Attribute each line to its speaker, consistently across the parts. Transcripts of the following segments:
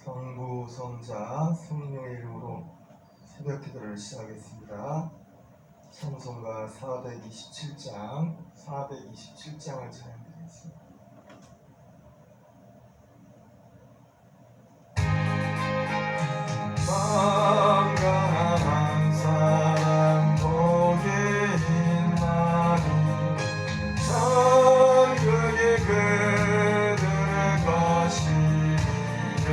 Speaker 1: 성부, 성자, 성령의 이름으로 새벽 기도를 시작하겠습니다. 찬송가 427장을 찬양드리겠습니다. 건강한 사람 복이 있나니 천국이 그들의 것이요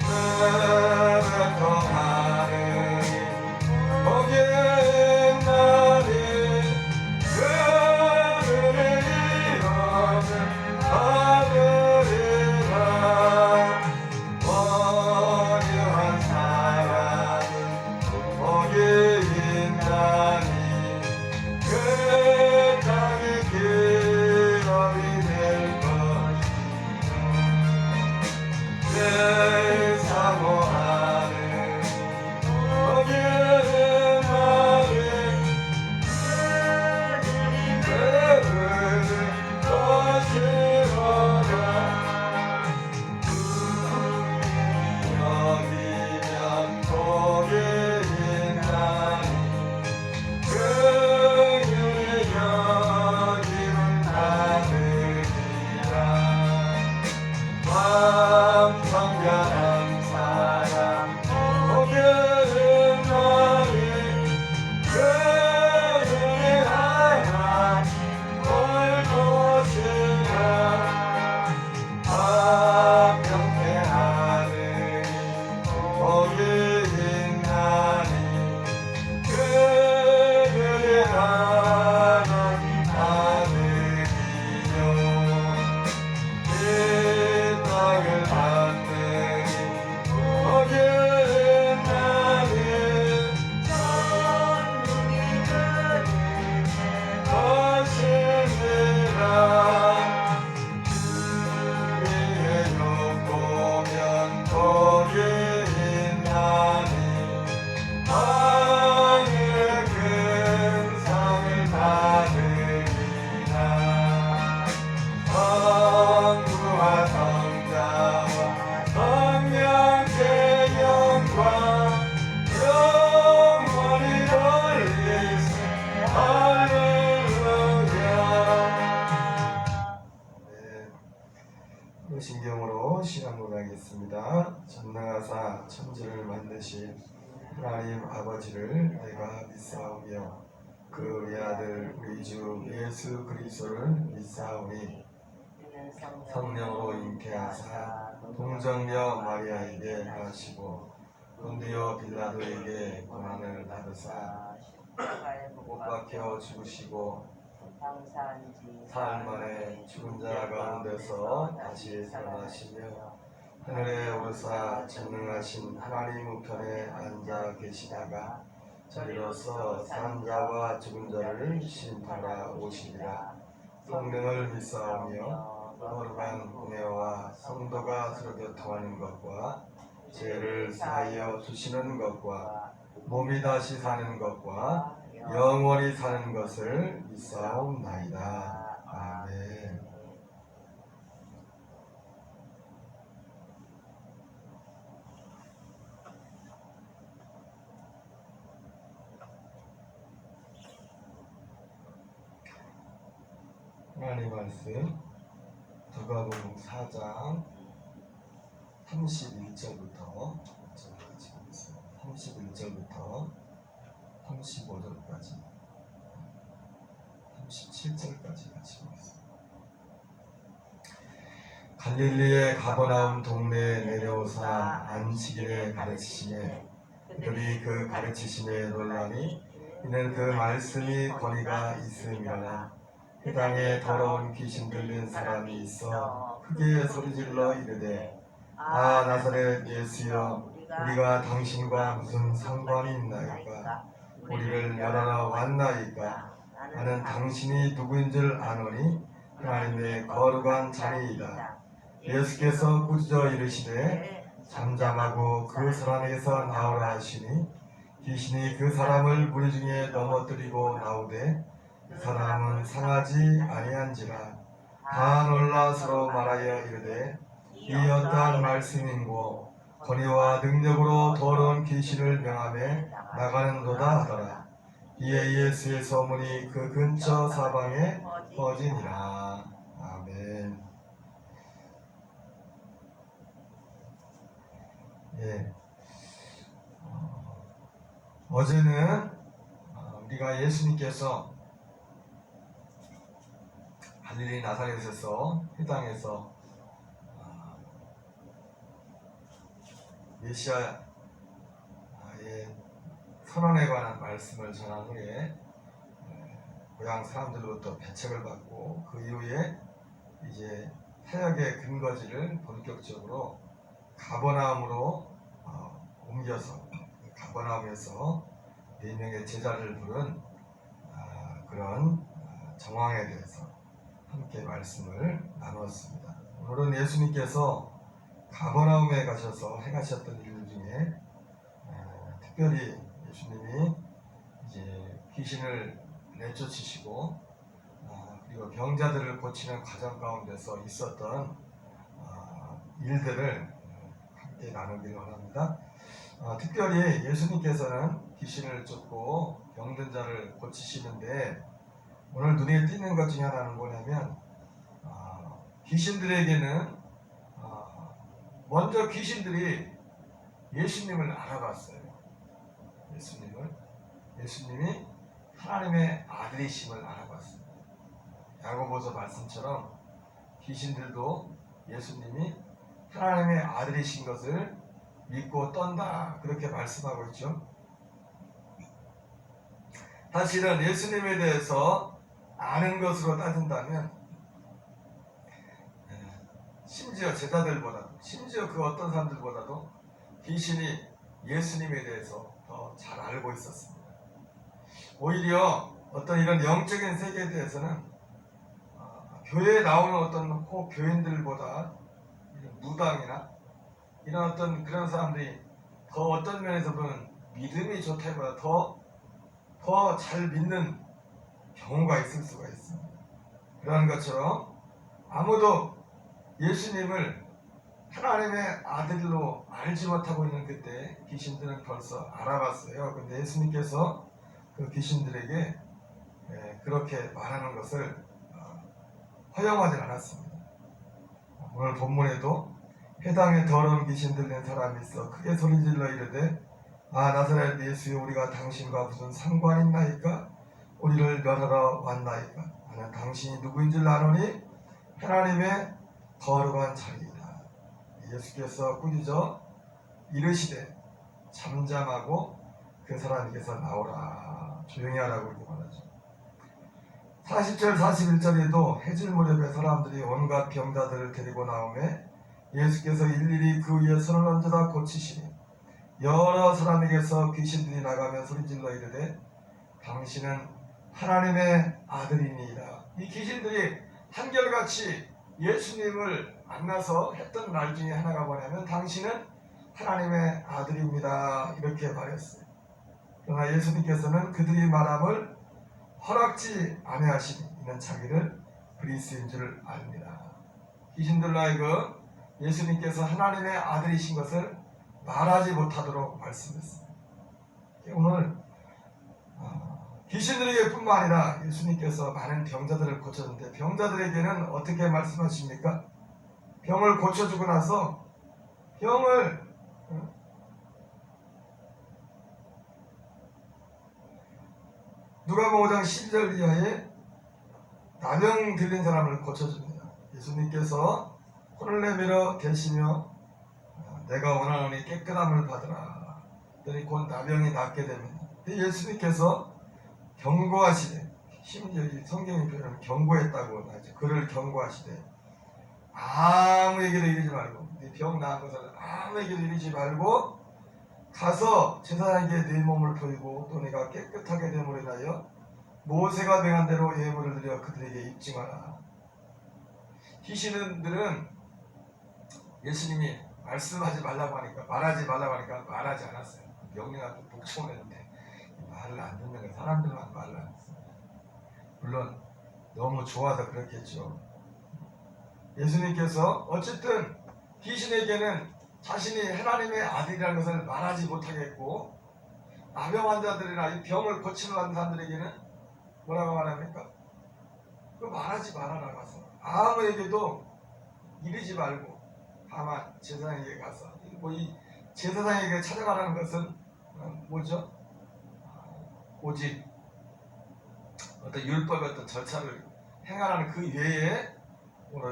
Speaker 1: 내뱉어 하느니 복이 있나니 그들을 이루는 아들이라 원유한 사람은 복이 있나니 그 땅이 기업이 될 것이요 내 사모하는 복이 있나니 그들은 것이로라 여기면 복이 있나니 그들이 여기는 아들이라 성별한 사람 복이 있나니 그들이 하나님 볼 것이라 화평케 하느니 복이 있나니 그들이 하나님 아들이요 이 땅을 받느니 복이 있나니 천국이 그들의 것이니라 주의 욕 보면 복이 있나니 하늘의 큰 상을 받으리라 성부와 성자와 성령의 영광 영원히 돌리세 할렐루야. 네, 신경으로 시간 고백하겠습니다. 전능하사 천지를 만드신 하나님 아버지를 내가 믿사오며 그 외아들 우리 주 예수 그리스도를 믿사오니 성령으로 잉태하사 동정녀 마리아에게 나시고 본디오 빌라도에게 고난을 받으사 못 박혀 죽으시고 사흘 만에 죽은 자 가운데서 다시 살아나시며 하늘에 오르사 전능하신 하나님 우편에 앉아 계시다가 저리로서 산 자와 죽은 자를 심판하러 오시리라. 성령을 믿사오며 거룩한 공예와 성도가 서로 교통하는 것과 죄를 사하여 주시는 것과 몸이 다시 사는 것과 영원히 사는 것을 믿사옵나이다. 아멘. 하나님 말씀 누가복음 4장 31절부터 31절부터 35절까지 37절까지 같이 보겠습니다. 갈릴리의 가버나움 동네에 내려오사 안식일에 가르치시매 그들이 그 가르치심에 놀라니 이는 그 말씀이 권위가 있음이라. 그 땅에 더러운 귀신 들린 사람이 있어 크게 소리질러 이르되 아 나사렛 예수여 우리가 당신과 무슨 상관이 있나이까 우리를 멸하러 왔나이까 나는 당신이 누구인 줄 아노니 하나님의 거룩한 자니이다. 예수께서 꾸짖어 이르시되 잠잠하고 그 사람에게서 나오라 하시니 귀신이 그 사람을 무리 중에 넘어뜨리고 나오되 그 사람은 상하지 아니한지라 다 놀라 서로 말하여 이르되 이 어떠한 말씀인고 권위와 능력으로 더러운 귀신을 명함에 나가는도다 하더라. 이에 예수의 소문이 그 근처 사방에 퍼지니라. 아멘. 예. 어제는 우리가 예수님께서 갈릴리 나사렛에서 회당에서 메시아의 선언에 관한 말씀을 전한 후에 고향 사람들로부터 배척을 받고 그 이후에 이제 사역의 근거지를 본격적으로 가버나움으로 옮겨서 가버나움에서 4명의 제자를 부른 그런 정황에 대해서 함께 말씀을 나누었습니다. 오늘은 예수님께서 가버나움에 가셔서 행하셨던 일 중에 특별히 예수님이 이제 귀신을 내쫓으시고 그리고 병자들을 고치는 과정 가운데서 있었던 일들을 함께 나누기를 원합니다. 특별히 예수님께서는 귀신을 쫓고 병든 자를 고치시는데 오늘 눈에 띄는 것 중에 하나는 뭐냐면 귀신들에게는 먼저 귀신들이 예수님을 알아봤어요. 예수님이 하나님의 아들이심을 알아봤습니다. 야고보서 말씀처럼 귀신들도 예수님이 하나님의 아들이신 것을 믿고 떤다 그렇게 말씀하고 있죠. 사실은 예수님에 대해서 아는 것으로 따진다면 심지어 제자들보다도 심지어 그 어떤 사람들보다도 귀신이 예수님에 대해서 더 잘 알고 있었습니다. 오히려 어떤 이런 영적인 세계에 대해서는 교회에 나오는 어떤 교인들보다 무당이나 이런 어떤 그런 사람들이 더 어떤 면에서 보면 믿음이 좋다기보다 더 잘 믿는 경우가 있을 수가 있습니다. 그런 것처럼 아무도 예수님을 하나님의 아들로 알지 못하고 있는 그때 귀신들은 벌써 알아봤어요. 근데 예수님께서 그 귀신들에게 그렇게 말하는 것을 허용하지 않았습니다. 오늘 본문에도 회당에 더러운 귀신 들린 사람이 있어 크게 소리질러 이르되 나사렛 예수여 우리가 당신과 무슨 상관이 있나이까? 우리를 멸하러 왔나이까? 나는 당신이 누구인 줄 아노니 하나님의 거룩한 자리이다. 예수께서 꾸짖어 이르시되 잠잠하고 그 사람에게서 나오라. 조용히 하라고 이렇게 말하죠. 40절 41절에도 해질 무렵에 사람들이 온갖 병자들을 데리고 나오매 예수께서 일일이 그 위에 손을 얹어다 고치시니 여러 사람에게서 귀신들이 나가며 소리질러 이르되 당신은 하나님의 아들이니이다. 이 귀신들이 한결같이 예수님을 만나서 했던 말 중에 하나가 뭐냐면 당신은 하나님의 아들입니다 이렇게 말했어요. 그러나 예수님께서는 그들이 말함을 허락지 아니하시니 이는 자기를 그리스도인 줄 압니다. 귀신들로 하여금 예수님께서 하나님의 아들이신 것을 말하지 못하도록 말씀했습니다. 오늘 귀신들에게 뿐만 아니라 예수님께서 많은 병자들을 고쳤는데 병자들에게는 어떻게 말씀하십니까? 병을 고쳐주고 나서 병을 누가복음 5장 12절 이하에 나병 들린 사람을 고쳐줍니다. 예수님께서 손을 내밀어 계시며 내가 원하노니 깨끗함을 받으라. 그랬더니 곧 나병이 낫게 됩니다. 예수님께서 경고하시되 심지어 이 성경의 표현은 경고했다고 하죠. 그를 경고하시되 아무에게도 이르지 말고 병 나은 것을 아무에게도 이르지 말고 가서 제사장에게 네 몸을 보이고 또 내가 깨끗하게 됨으로 인하여 모세가 명한 대로 예물을 드려 그들에게 입증하라. 귀신들은 예수님이 말씀하지 말라고 하니까 말하지 말라고 하니까 말하지 않았어요. 명령하고 복종했는데 말을 안 듣는 건 사람들만 말을 안 했습니다. 물론 너무 좋아서 그렇겠죠. 예수님께서 어쨌든 귀신에게는 자신이 하나님의 아들이라는 것을 말하지 못하게 했고, 나병 환자들이나 이 병을 고치러 가는 사람들에게는 뭐라고 말합니까? 그 말하지 말아라 가서 아무에게도 이르지 말고 다만 제사장에게 가서 이 제사장에게 찾아가라는 것은 뭐죠? 오직 어떤 율법 어떤 절차를 행하라는 그 외에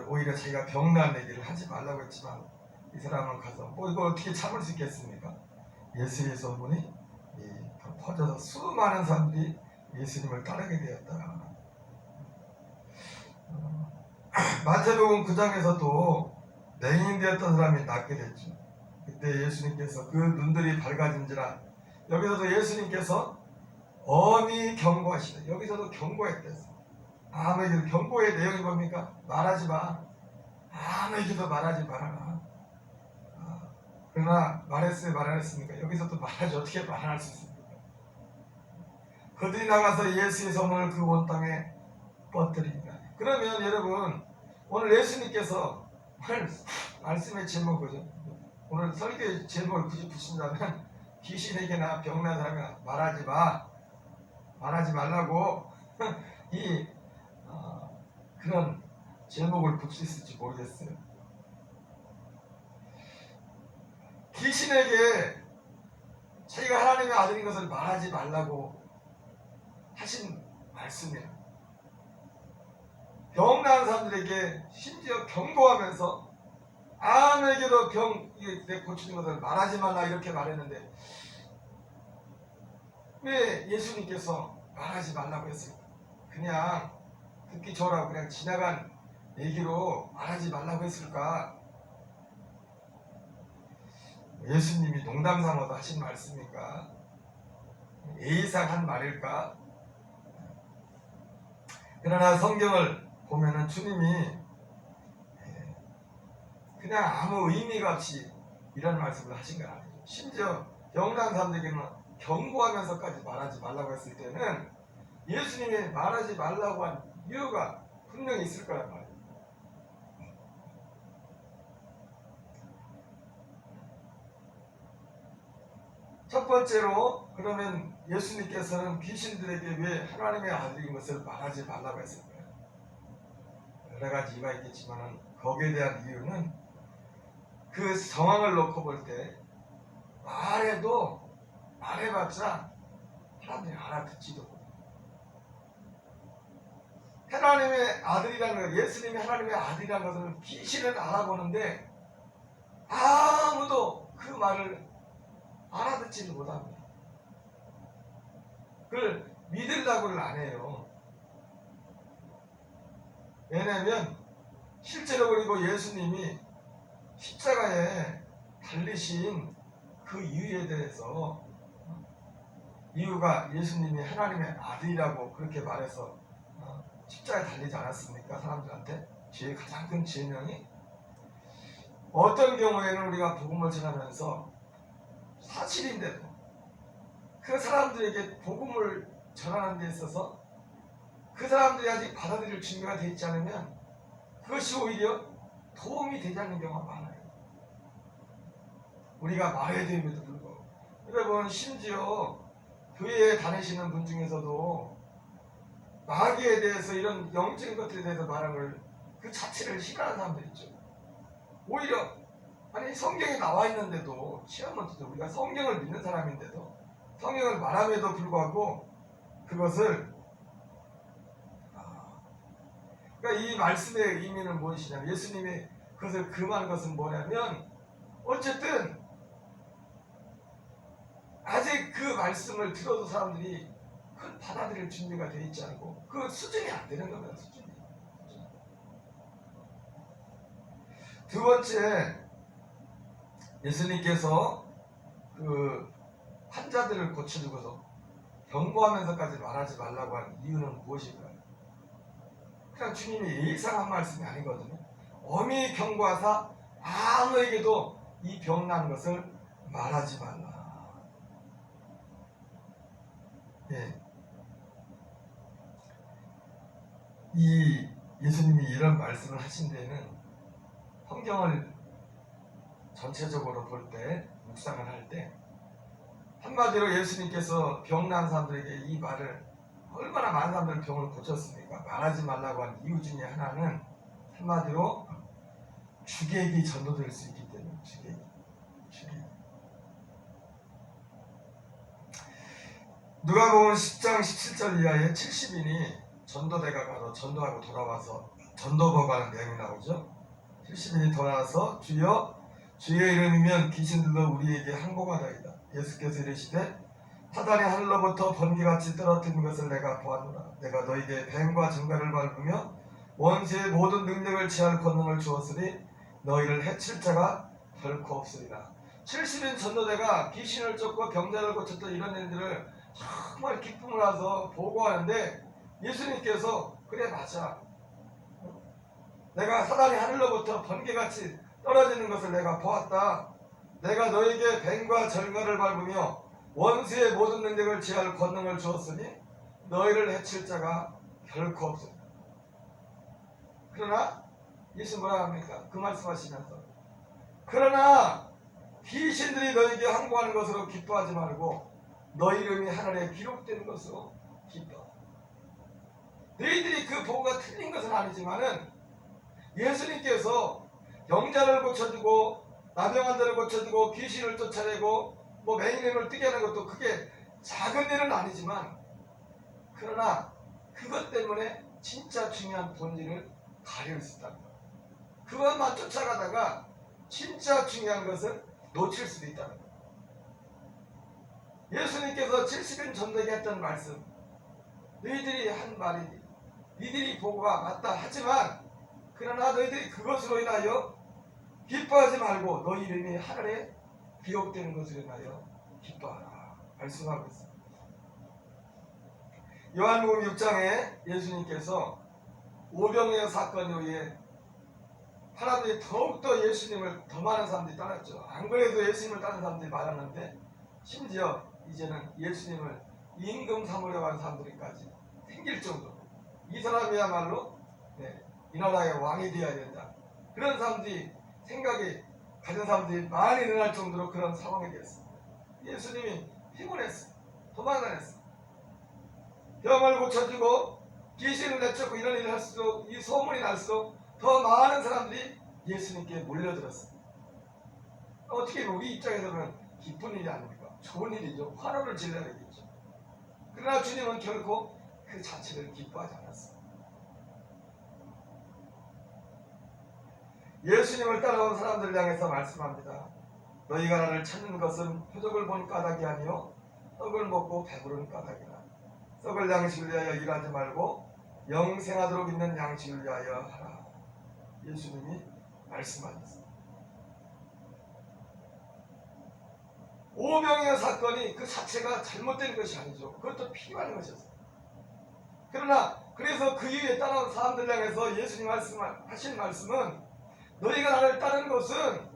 Speaker 1: 오히려 자기가 병난 얘기를 하지 말라고 했지만 이 사람은 가서 이걸 어떻게 참을 수 있겠습니까? 예수의 소문이 퍼져서 수많은 사람들이 예수님을 따르게 되었다. 마태복음 9장에서도 맹인되었던 사람이 낫게 됐죠. 그때 예수님께서 그 눈들이 밝아진지라, 여기서도 예수님께서 엄히 경고하시다. 여기서도 경고했댔어. 아무에게도 경고의 내용이 뭡니까? 말하지 마. 아무에게도 말하지 말아라. 그러나 말했어요, 말 안 했습니까? 여기서도 말하지. 어떻게 말 안 할 수 있습니까? 그들이 나가서 예수의 소문을 그 온 땅에 뻗들이니라. 그러면 여러분, 오늘 예수님께서 오늘 말씀의 제목이죠. 오늘 설교의 제목을 굳이 붙인다면 귀신에게나 병난 사람이나 말하지 마, 말하지 말라고 그런 제목을 붙일 수 있을지 모르겠어요. 귀신에게 자기가 하나님의 아들인 것을 말하지 말라고 하신 말씀이에요. 병난 사람들에게 심지어 경고하면서 아무에게도 병 고치는 것을 말하지 말라 이렇게 말했는데, 왜 예수님께서 말하지 말라고 했을까? 그냥 듣기 좋으라고 그냥 지나간 얘기로 말하지 말라고 했을까? 예수님이 농담 삼아서 하신 말씀일까? 예의상 한 말일까? 그러나 성경을 보면은 주님이 그냥 아무 의미가 없이 이런 말씀을 하신 건 아니죠. 심지어 병난 사람들에게는 경고하면서까지 말하지 말라고 했을 때는 예수님이 말하지 말라고 한 이유가 분명히 있을 거란 말이에요. 첫 번째로, 그러면 예수님께서는 귀신들에게 왜 하나님의 아들인 것을 말하지 말라고 했을까요? 여러 가지 이유가 있겠지만 거기에 대한 이유는 그 상황을 놓고 볼 때 말해봤자 사람들이 알아듣지도 못해요. 하나님의 아들이라는 것, 예수님이 하나님의 아들이라는 것을 귀신은 알아보는데 아무도 그 말을 알아듣지를 못합니다. 그걸 믿으려고는 안 해요. 왜냐하면 실제로, 그리고 예수님이 십자가에 달리신 그 이유에 대해서, 이유가 예수님이 하나님의 아들이라고 그렇게 말해서 십자가에 달리지 않았습니까? 사람들한테 죄의 가장 큰 죄명이. 어떤 경우에는 우리가 복음을 전하면서 사실인데도 그 사람들에게 복음을 전하는 데 있어서 그 사람들이 아직 받아들일 준비가 되어 있지 않으면 그것이 오히려 도움이 되지 않는 경우가 많아요. 우리가 말해야 됨에도 불구하고. 여러분, 심지어 교회에 다니시는 분 중에서도 마귀에 대해서 이런 영적인 것들에 대해서 말하는 걸 그 자체를 싫어하는 사람들 있죠. 오히려 성경에 나와 있는데도 시험을 듣죠. 우리가 성경을 믿는 사람인데도 성경을 말함에도 불구하고 그것을 그러니까 이 말씀의 의미는 무엇이냐면, 예수님이 그것을 금한 것은 뭐냐면, 어쨌든 아직 그 말씀을 들어도 사람들이 그걸 받아들일 준비가 되어 있지 않고 그 수준이 안 되는 겁니다. 수준이. 두 번째, 예수님께서 그 환자들을 고쳐주고서 경고하면서까지 말하지 말라고 한 이유는 무엇일까요? 그냥 주님이 예의상 한 말씀이 아니거든요. 엄히 경고하사 아무에게도 이 병난 것을 말하지 말라. 예. 이 예수님이 이런 말씀을 하신 데는 성경을 전체적으로 볼 때, 묵상을 할 때, 한마디로 예수님께서 병난 사람들에게 이 말을, 얼마나 많은 사람들 병을 고쳤습니까? 말하지 말라고 한 이유 중에 하나는 한마디로 주객이 전도될 수 있기 때문에. 주객. 누가복음 10장 17절 이하에 70인이 전도대가 가서 전도하고 돌아와서 전도보고하는 내용이 나오죠. 70인이 돌아와서 주여 주의 이름이면 귀신들도 우리에게 항복하다이다. 예수께서 이르시되 사단이 하늘로부터 번개같이 떨어뜨린 것을 내가 보았노라. 내가 너에게 뱀과 정갈을 밟으며 원수의 모든 능력을 취할 권능을 주었으니 너희를 해칠 자가 결코 없으리라. 70인 전도대가 귀신을 쫓고 병자를 고쳤던 이런 일들을 정말 기쁨을 하서 보고하는데 예수님께서 그래 맞아. 내가 사단이 하늘로부터 번개같이 떨어지는 것을 내가 보았다. 내가 너에게 뱀과 절갈을 밟으며 원수의 모든 능력을 취할 권능을 주었으니 너희를 해칠 자가 결코 없으리라. 그러나 예수 뭐라 합니까? 그 말씀하시면서 그러나 귀신들이 너에게 항복하는 것으로 기뻐하지 말고 너희 이름이 하늘에 기록된 것으로 기뻐. 너희들이 그 보고가 틀린 것은 아니지만은 예수님께서 병자를 고쳐주고 나병한 자를 고쳐주고 귀신을 쫓아내고 뭐 맹인을 뜨게 하는 것도 그게 작은 일은 아니지만 그러나 그것 때문에 진짜 중요한 본질을 가릴 수 있다. 그것만 쫓아가다가 진짜 중요한 것을 놓칠 수도 있다는 거예요. 예수님께서 70인 전도에 했던 말씀, 너희들이 한 말이니 너희들이 보고가 맞다 하지만 그러나 너희들이 그것으로 인하여 기뻐하지 말고 너희 이름이 하늘에 기록되는 것으로 인하여 기뻐하라 말씀하고 있습니다. 요한복음 6장에 예수님께서 오병이어 사건 이후에 사람들이 더욱더 예수님을 더 많은 사람들이 따랐죠. 안 그래도 예수님을 따르는 사람들이 많았는데 심지어 이제는 예수님을 임금 삼으려고 하는 사람들까지 생길 정도로 이 사람이야말로 이 나라의 왕이 되어야 된다. 그런 사람들이 생각이 가진 사람들이 많이 일어날 정도로 그런 상황이 됐습니다. 예수님이 피곤했어요. 도망다녔어요. 병을 고쳐주고 귀신을 내쫓고 이런 일을 할수록 이 소문이 날수록 더 많은 사람들이 예수님께 몰려들었어요. 어떻게 우리 입장에서는 기쁜 일이 아닙니까? 좋은 일이죠. 환호를 질러야 되겠죠. 그러나 주님은 결코 그 자체를 기뻐하지 않았어요. 예수님을 따라온 사람들을 향해서 말씀합니다. 너희가 나를 찾는 것은 표적을 본 까닭이 아니요 떡을 먹고 배부른 까닭이라. 썩을 양식을 위하여 일하지 말고 영생하도록 있는 양식을 위하여 하라. 예수님이 말씀하셨습니다. 오병이어 사건이 그 자체가 잘못된 것이 아니죠. 그것도 필요한 것이었어요. 그러나 그래서 그 이후에 따라온 사람들 향해서 예수님 하신 말씀은 너희가 나를 따르는 것은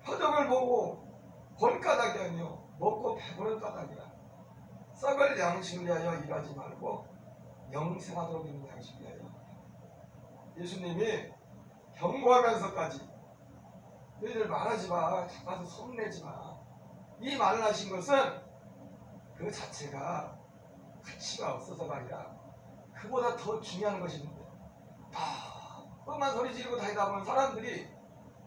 Speaker 1: 표적을 보고 본 까닭이 아니요 먹고 배부른 까닭이라. 썩을 양식을 위하여 일하지 말고 영생하도록 있는 양식을 위하여. 예수님이 경고하면서까지 너희들 말하지 마. 잡아서 손내지 마. 이 말을 하신 것은 그 자체가 가치가 없어서가 아니라 그보다 더 중요한 것이 있는데 뻔한 소리 지르고 다니다 보면 사람들이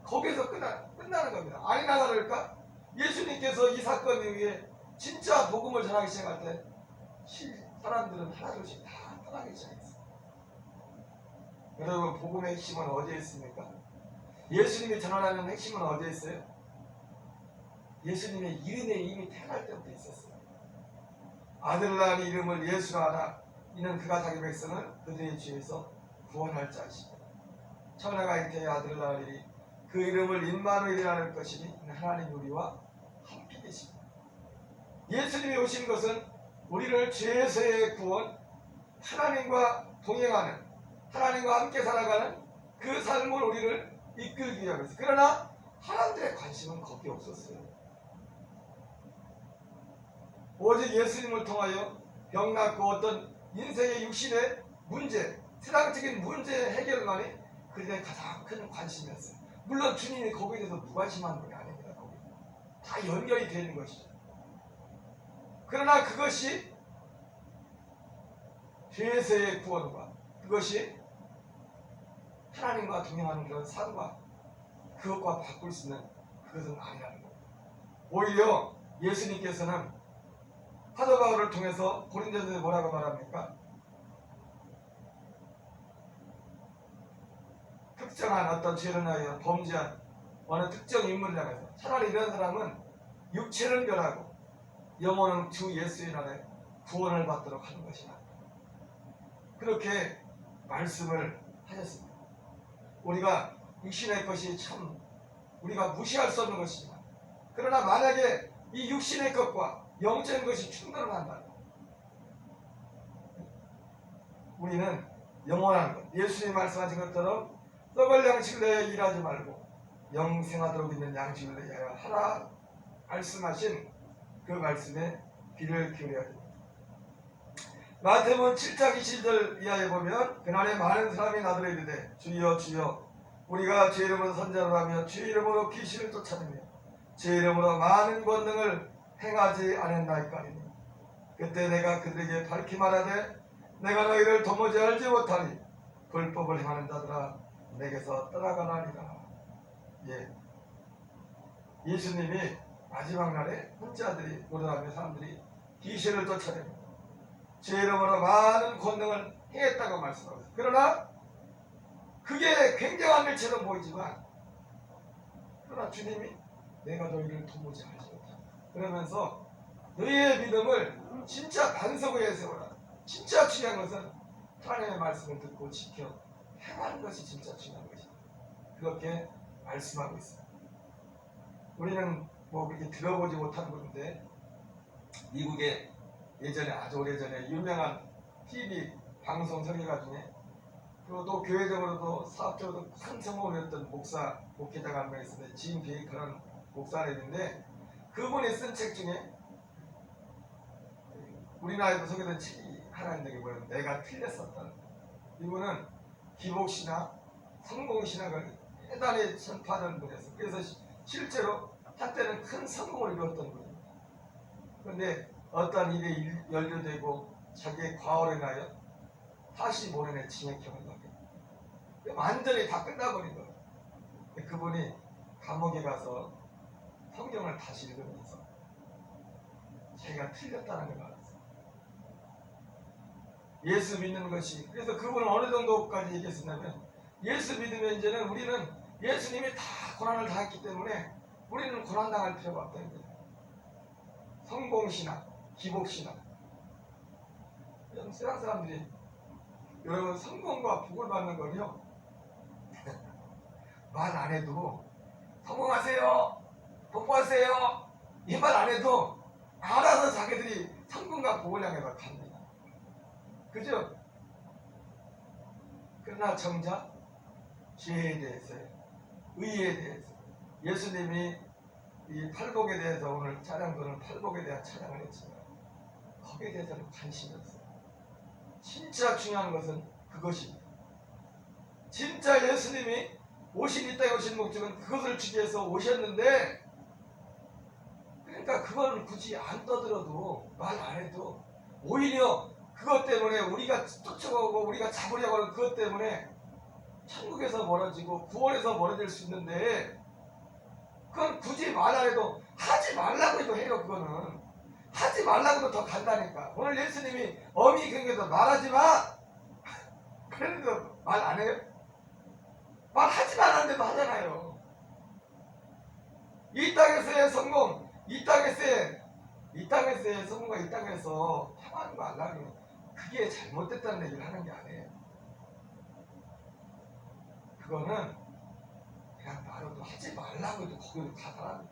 Speaker 1: 거기서 끝나는 겁니다. 아니나 다를까? 예수님께서 이 사건 이후에 진짜 복음을 전하기 시작할 때 사람들은 하나둘씩 다 떠나기 시작했어요. 여러분 복음의 핵심은 어디에 있습니까? 예수님이 전하는 핵심은 어디에 있어요? 예수님의 이름에 이미 태어날 때부터 있었어요. 아들을 낳은 이름을 예수라 하라. 이는 그가 자기 백성을 그들의 죄에서 구원할 자이시다. 천하가 잉태의 아들을 낳으리니 그 이름을 임마누엘이라는 것이니 하나님 우리와 함께 계십니다. 예수님이 오신 것은 우리를 죄에서의 구원, 하나님과 동행하는, 하나님과 함께 살아가는 그 삶을 우리를 이끌기 위함이었어요. 그러나 사람들의 관심은 거기에 없었어요. 오직 예수님을 통하여 병 낫고 어떤 인생의 육신의 문제, 세상적인 문제 해결만이 그들의 가장 큰 관심이었어요. 물론 주님이 거기에 대해서 무관심한 분이 아닙니다. 다 연결이 되는 것이죠. 그러나 그것이 죄에서의 구원과 그것이 하나님과 동행하는 그런 삶과 그것과 바꿀 수 있는 그것은 아니라는 거예요. 오히려 예수님께서는 사도 바울을 통해서 고린도전서에 뭐라고 말합니까? 특정한 어떤 죄를 하여 범죄한 어느 특정 인물을 향해서 차라리 이런 사람은 육체는 변하고 영혼은 주 예수의 날에 구원을 받도록 하는 것이다. 그렇게 말씀을 하셨습니다. 우리가 육신의 것이 참 우리가 무시할 수 없는 것이지만 그러나 만약에 이 육신의 것과 영적인 것이 충돌을 한다. 우리는 영원한 것, 예수님이 말씀하신 것처럼 썩을 양식을 내어 일하지 말고 영생하도록 있는 양식을 내어 하라 말씀하신 그 말씀에 귀를 기울여야 됩니다. 마태복음 7장 20절 이하에 보면 그날에 많은 사람이 나더러 이르되 주여 주여 우리가 주 이름으로 선전을 하며 주 이름으로 귀신을 쫓아내며 주 이름으로 많은 권능을 행하지 않았나이까 하니 그때 내가 그들에게 밝히 말하되 내가 너희를 도무지 알지 못하니 불법을 행하는 자들아 내게서 떠나가라니라. 예수님이 마지막 날에 혼자들이 노래하며 사람들이 귀신을 쫓아내며 주 이름으로 많은 권능을 행했다고 말씀하고 있습니다. 그러나 그게 굉장한 일처럼 보이지만 그러나 주님이 내가 너희를 도무지 알지 못한다. 그러면서 너희의 믿음을 진짜 반석 위에 세워라. 진짜 중요한 것은 하나님의 말씀을 듣고 지켜 행하는 것이 진짜 중요한 것이다. 그렇게 말씀하고 있습니다. 우리는 뭐 그렇게 들어보지 못한 분인데 미국에 예전에 아주 오래전에 유명한 TV 방송 설교가 중에 그리고 또 교회적으로도 사업적으로도 큰 성공을 했던 목회자가 한 명 있었는데 짐 베이커라는 목사가 있는데 그분이 쓴 책 중에 우리나라에도 소개된 책이 하나 있는 게 뭐냐면 내가 틀렸었다. 이분은 기복신학, 성공신학을 대단히 전파하는 분이었어요. 그래서 실제로 한때는 큰 성공을 이루었던 분입니다. 그런데 어떤 일이 연루되고 자기의 과오를 인하여 45년의 징역형을 받게 됩니다. 완전히 다 끝나버린 거예요. 그분이 감옥에 가서 성경을 다시 읽으면서 자기가 틀렸다는 걸 알았어요. 예수 믿는 것이 그래서 그분은 어느 정도까지 얘기했었냐면 예수 믿으면 이제는 우리는 예수님이 다 고난을 다 했기 때문에 우리는 고난당할 필요가 없다는 거예요. 성공신학, 기복신학 세상 사람들이 여러분 성공과 복을 받는 건요 말 안 해도 성공하세요 복받으세요 이 말 안 해도 알아서 자기들이 성공과 복을 향해 갑니다. 그죠? 그러나 정작 죄에 대해서 의에 대해서 예수님이 이 팔복에 대해서 오늘 찬양도는 팔복에 대한 찬양을 했지만 거기에 대해서는 관심이 없어요. 진짜 중요한 것은 그것입니다. 진짜 예수님이 이 땅에 오신 목적은 그것을 주기 위해서 오셨는데 그러니까 그거는 굳이 안 떠들어도 말 안 해도 오히려 그것 때문에 우리가 쫓아가고 우리가 잡으려고 하는 그것 때문에 천국에서 멀어지고 구원에서 멀어질 수 있는데 그건 굳이 말 안 해도 하지 말라고 해도 해요. 그거는 하지 말라고도 더 간다니까. 오늘 예수님이 어미 경계에서 말하지 마 그랬는데도 말 안 해요? 말하지 말라는데도 하잖아요. 이 땅에서의 성공, 이 땅에서의 성공과 이 땅에서 평안한 거 알라면 그게 잘못됐다는 얘기를 하는 게 아니에요. 그거는 그냥 말로도 하지 말라고 해도 거기로 가더라.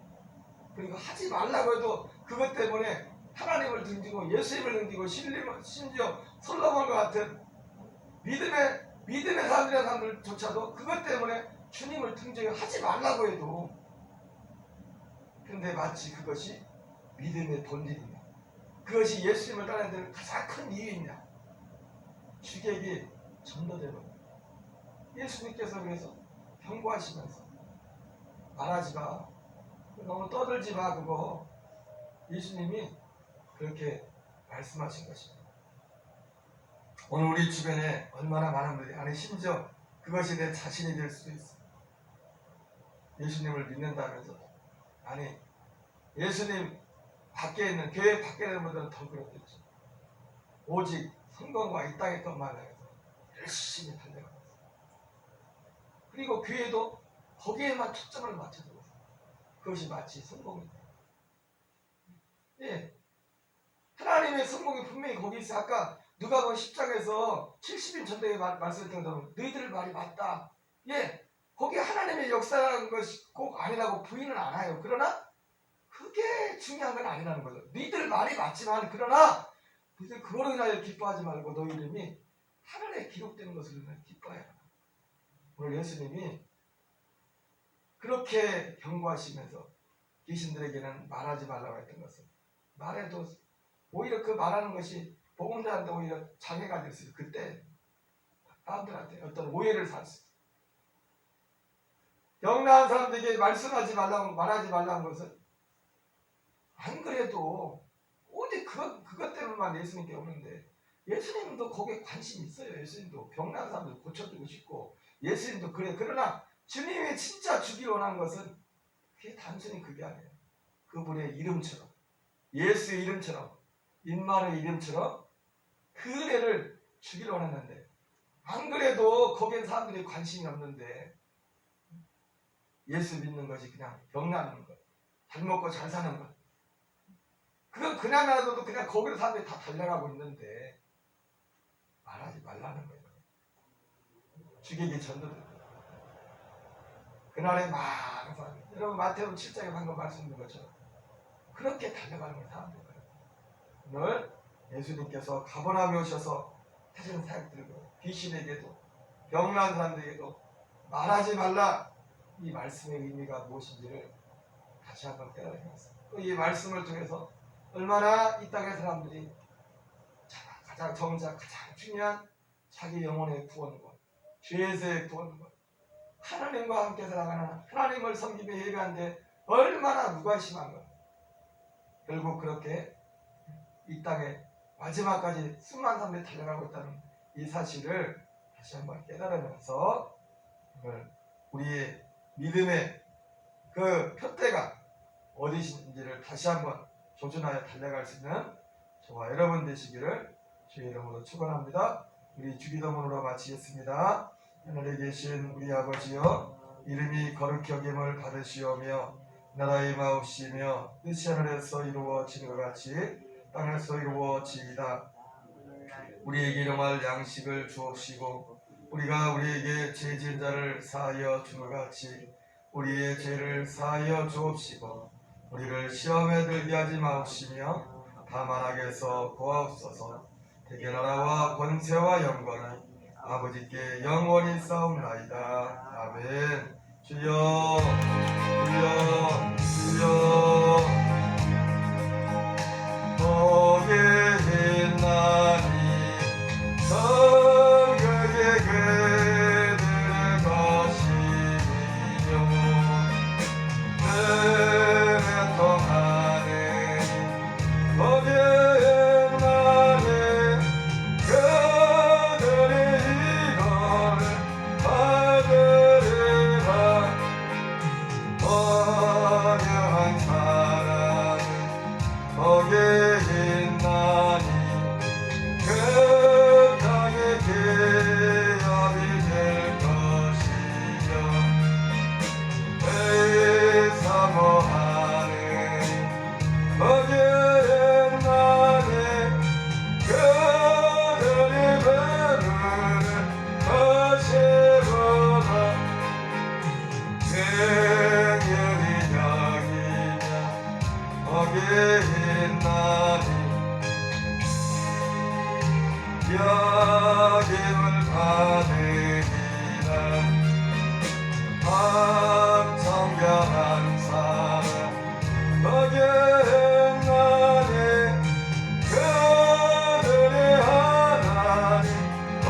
Speaker 1: 그리고 하지 말라고 해도 그것 때문에 하나님을 등지고 예수님을 등지고 심지어 솔로몬과 같은 믿음의 사람들이라는 사람들조차도 그것 때문에 주님을 등지고 하지 말라고 해도 그런데 마치 그것이 믿음의 본질이냐 그것이 예수님을 따르는 데는 가장 큰 이유이냐 주객이 전도되고 예수님께서 그래서 경고하시면서 말하지 마 너무 떠들지 마. 그거 예수님이 그렇게 말씀하신 것입니다. 오늘 우리 주변에 얼마나 많은 분들이, 아니 심지어 그것이 내 자신이 될 수도 있어. 예수님을 믿는다면서, 아니 예수님 밖에 있는, 교회 밖에 있는 분들은 더 그렇겠죠. 오직 성공과 이 땅의 것만 해서 열심히 달려가고 있어요. 그리고 교회도 거기에만 초점을 맞춰두고 있어요. 그것이 마치 성공입니다. 예, 하나님의 성공이 분명히 거기 있어요. 아까 누가복음 10장에서 70인 전도에 말씀드린 것처럼 너희들 말이 맞다. 예, 거기 하나님의 역사라는 것이 꼭 아니라고 부인은 안 해요. 그러나 그게 중요한 건 아니라는 거죠. 너희들 말이 맞지만, 그러나 너희들 그거로 인하여 기뻐하지 말고 너희 이름이 하늘에 기록되는 것을 기뻐해라. 오늘 예수님이 그렇게 경고하시면서 귀신들에게는 말하지 말라고 했던 것은, 말해도 오히려 그 말하는 것이 복음자한테 오히려 장애가 될 수 있어요. 그때 사람들한테 어떤 오해를 살 수 있어요. 영나한 사람들에게 말씀하지 말라고, 말하지 말라는 것은, 안 그래도 어디 그것 때문만 예수님께 오는데, 예수님도 거기에 관심이 있어요. 예수님도 병난 사람들 고쳐주고 싶고, 예수님도 그래. 그러나 주님이 진짜 주기 원하는 것은 그게 단순히 그게 아니에요. 그분의 이름처럼, 예수의 이름처럼, 임마누엘 이름처럼 그 은혜를 주기를 원했는데, 안 그래도 거기엔 사람들이 관심이 없는데, 예수 믿는 것이 그냥 병나는 것, 잘 먹고 잘 사는 것, 그건 그냥 놔둬도 그냥 거기로 사람들이 다 달려가고 있는데 말하지 말라는 거예요. 주객이 전도됩니다. 그날에 많은 사람이, 여러분 마태복음 7장에 방금 말씀드린 것처럼 그렇게 달려가는 거예요. 사람들이. 오늘 예수님께서 가버나움에 오셔서 하시는 사역들고, 귀신에게도 병난 사람들에게도 말하지 말라, 이 말씀의 의미가 무엇인지를 다시 한번 깨달아야 하겠습니다. 또 이 말씀을 통해서 얼마나 이 땅의 사람들이 가장 정작 가장 중요한 자기 영혼의 구원과 죄에서의 구원과 하나님과 함께 살아가는, 하나님을 섬기며 예배하는데 얼마나 무관심한 것. 결국 그렇게 이 땅에 마지막까지 수많은 사람들이 달려가고 있다는 이 사실을 다시 한번 깨달으면서 오늘 우리의 믿음의 그 표대가 어디신지를 다시 한번 조준하여 달려갈 수 있는 저와 여러분 되시기를 주의 이름으로 축원합니다. 우리 주기도문으로 마치겠습니다. 하늘에 계신 우리 아버지여, 이름이 거룩히 여김을 받으시오며 나라의 마옵시며 뜻이 하늘에서 이루어지는 것 같이 땅에서 이루어지이다. 우리에게 일용할 양식을 주옵시고, 우리가 우리에게 죄 지은 자를 사하여 준 것 같이 우리의 죄를 사하여 주옵시고, 우리를 시험에 들게 하지 마옵시며 다만 악에서 구하옵소서. 대개 나라와 권세와 영광이 아버지께 영원히 싸움나이다. 아멘. 주여 주여 주여. 거기에 있나니 성극의 그들의 것이요 은혜 통하네. 거기에 있나니 그들이 이거를 받으리라. 어려운 사람은 거기에 있나니 그 땅의 기업이 될 것이요 내 사모하는 거기에 있나니 그들이 부르는 것이로다. 긍휼히 여기며 거기에 있나니 여김을 받으리라. 정결한 사람 거기에 있나니 그들이 하나님 볼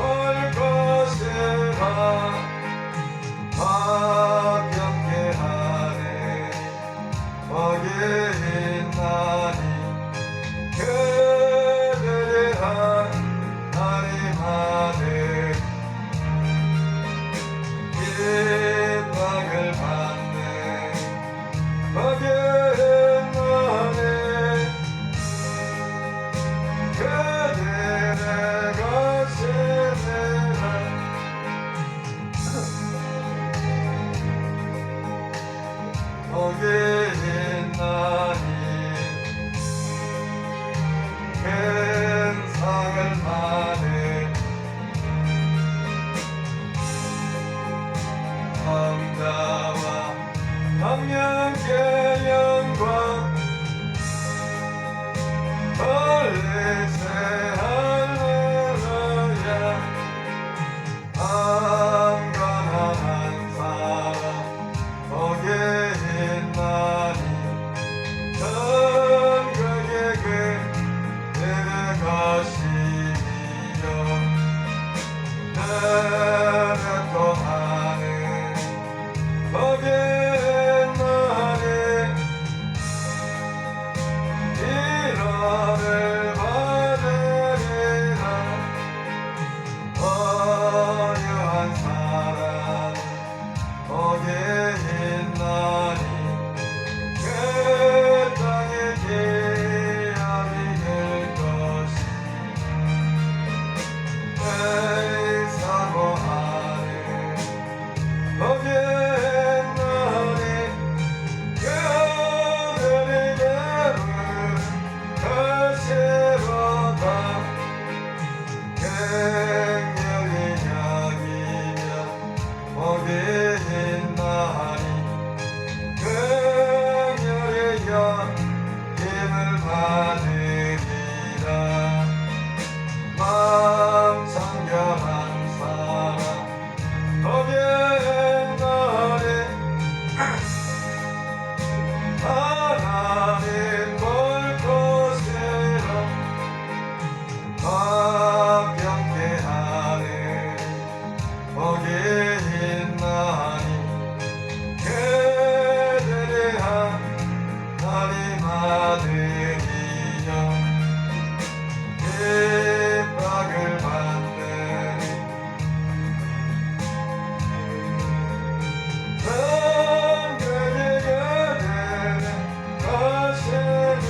Speaker 1: 것이라. 화평케 하네 것이요 내가 또하는 거기에 나를 일원을 받으리라 어려한 사람 거기에 있나니 그 땅의 기업이 될 것이 내 사모하는 거기에 있나니 그들이 배운 것이로다 갱년이 여기며 거기에 있나니 긍휼히여 힘을 받으리라 마음 청결한 사람 거기에 있나니 하나님 볼 곳이라 화평케 하는 거기에 있나니 그들이 하나님 아들이여 핍박을 받으니 은근히 그들의 것이니